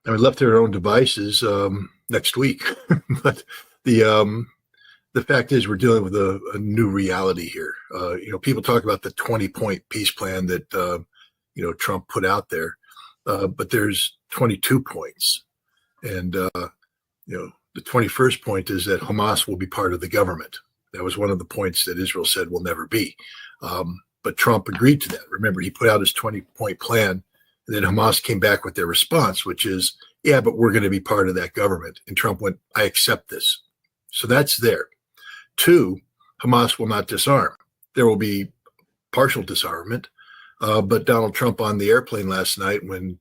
I mean, left to their own devices next week. But the the fact is, we're dealing with a new reality here. People talk about the 20-point peace plan that Trump put out there, but there's 22 points, and the 21st point is that Hamas will be part of the government. That was one of the points that Israel said will never be. But Trump agreed to that. Remember, he put out his 20-point plan, and then Hamas came back with their response, which is, yeah, but we're going to be part of that government. And Trump went, I accept this. So that's there. 2, Hamas will not disarm. There will be partial disarmament. But Donald Trump on the airplane last night, when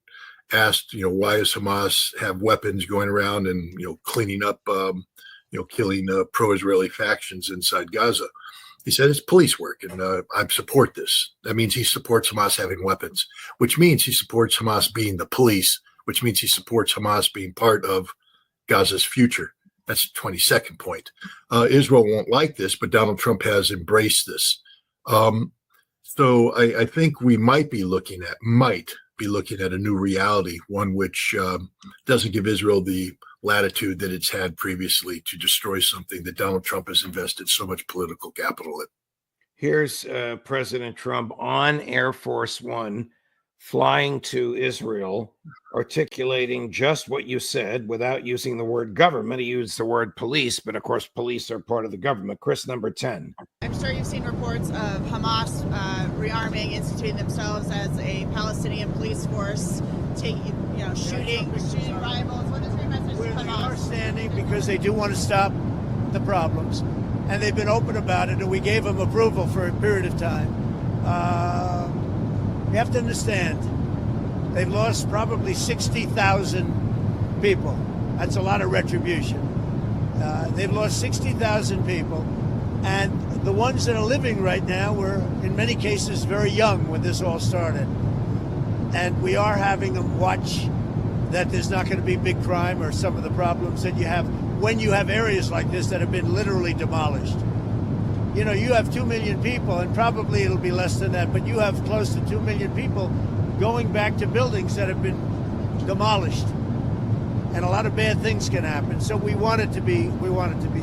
asked, why does Hamas have weapons going around and, cleaning up, killing pro-Israeli factions inside Gaza, he said it's police work, and I support this. That means he supports Hamas having weapons, which means he supports Hamas being the police, which means he supports Hamas being part of Gaza's future. That's the 22nd point. Israel won't like this, but Donald Trump has embraced this. So I think we might be looking at a new reality, one which doesn't give Israel the latitude that it's had previously to destroy something that Donald Trump has invested so much political capital in. Here's President Trump on Air Force One, flying to Israel, articulating just what you said without using the word government. He used the word police, but of course, police are part of the government. Chris, number 10. I'm sure you've seen reports of Hamas rearming, instituting themselves as a Palestinian police force, taking, shooting rivals. What is your message to Hamas? They are standing because they do want to stop the problems, and they've been open about it, and we gave them approval for a period of time. You have to understand, they've lost probably 60,000 people. That's a lot of retribution. They've lost 60,000 people, and the ones that are living right now were, in many cases, very young when this all started. And we are having them watch that there's not going to be big crime or some of the problems that you have when you have areas like this that have been literally demolished. You have 2 million people, and probably it'll be less than that, but you have close to 2 million people going back to buildings that have been demolished. And a lot of bad things can happen. So we want it to be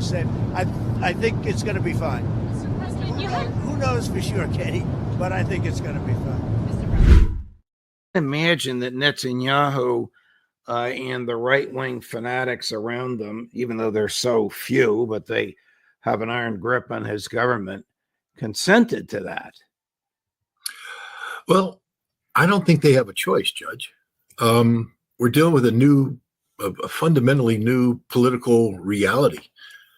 safe. I think it's going to be fine. Mr. President, who knows for sure, Katie, but I think it's going to be fine. Imagine that Netanyahu and the right-wing fanatics around them, even though they're so few, but they have an iron grip on his government, consented to that. Well, I don't think they have a choice, Judge. We're dealing with a fundamentally new political reality.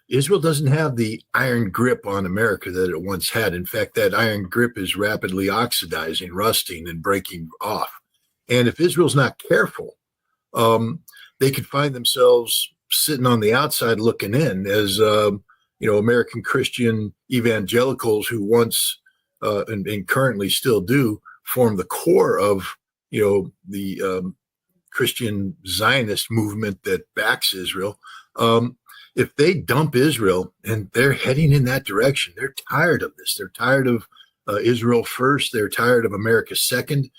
Israel doesn't have the iron grip on America that it once had. In fact, that iron grip is rapidly oxidizing, rusting, and breaking off. And if Israel's not careful, they could find themselves sitting on the outside looking in as American Christian evangelicals who once and currently still do form the core of the Christian Zionist movement that backs Israel. If they dump Israel, and they're heading in that direction, they're tired of this. They're tired of Israel first. They're tired of America second.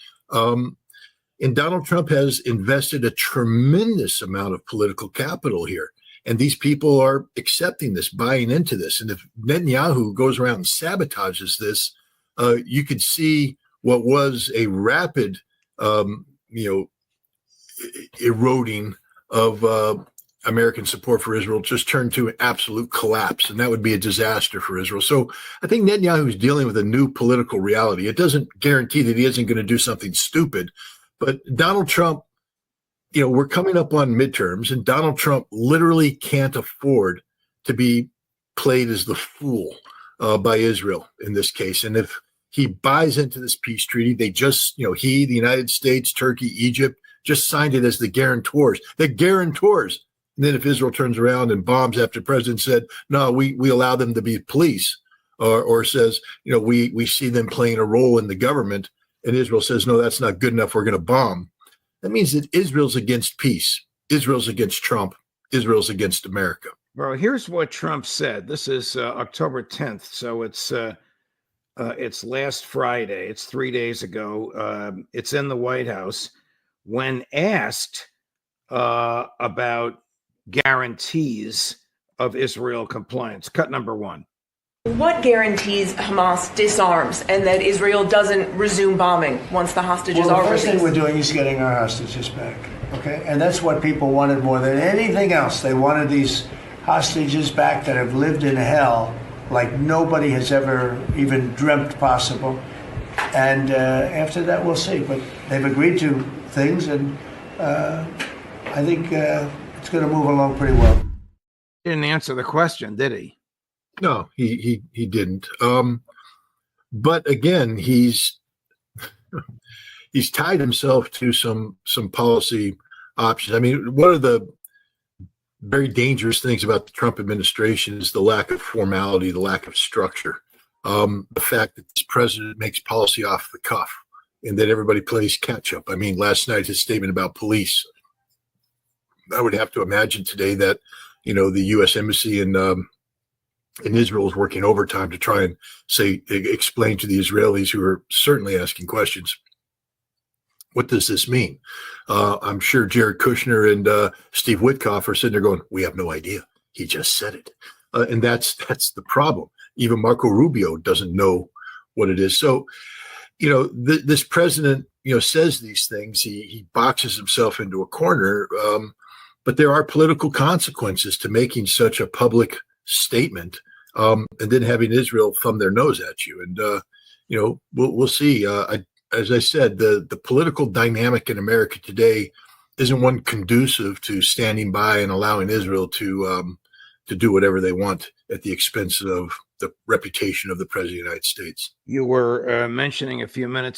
And Donald Trump has invested a tremendous amount of political capital here. And these people are accepting this, buying into this. And if Netanyahu goes around and sabotages this, you could see what was a rapid, eroding of American support for Israel just turn to an absolute collapse. And that would be a disaster for Israel. So I think Netanyahu is dealing with a new political reality. It doesn't guarantee that he isn't going to do something stupid. But Donald Trump, we're coming up on midterms, and Donald Trump literally can't afford to be played as the fool by Israel in this case. And if he buys into this peace treaty, they just, the United States, Turkey, Egypt, just signed it as the guarantors. The guarantors. And then if Israel turns around and bombs after the president said, no, we allow them to be police, or says, we see them playing a role in the government, and Israel says, no, that's not good enough, we're going to bomb. That means that Israel's against peace. Israel's against Trump. Israel's against America. Well, here's what Trump said. This is October 10th, so it's last Friday. It's 3 days ago. It's in the White House. When asked about guarantees of Israel compliance. Cut number one. What guarantees Hamas disarms and that Israel doesn't resume bombing once the hostages Well, are the first thing released? we're doing is getting our hostages back, okay? And that's what people wanted more than anything else. They wanted these hostages back that have lived in hell like nobody has ever even dreamt possible. And after that, we'll see. But they've agreed to things, and I think it's going to move along pretty well. He didn't answer the question, did he? No, he didn't. But again, he's tied himself to some policy options. I mean, one of the very dangerous things about the Trump administration is the lack of formality, the lack of structure. The fact that this president makes policy off the cuff and that everybody plays catch up. I mean, last night, his statement about police, I would have to imagine today that, the U.S. Embassy in Israel is working overtime to try and explain to the Israelis, who are certainly asking questions, what does this mean? I'm sure Jared Kushner and Steve Witkoff are sitting there going, we have no idea. He just said it. And that's the problem. Even Marco Rubio doesn't know what it is. So, this president, says these things. He boxes himself into a corner. But there are political consequences to making such a public statement and then having Israel thumb their nose at you. And, we'll see. As I said, the political dynamic in America today isn't one conducive to standing by and allowing Israel to do whatever they want at the expense of the reputation of the President of the United States. You were mentioning a few minutes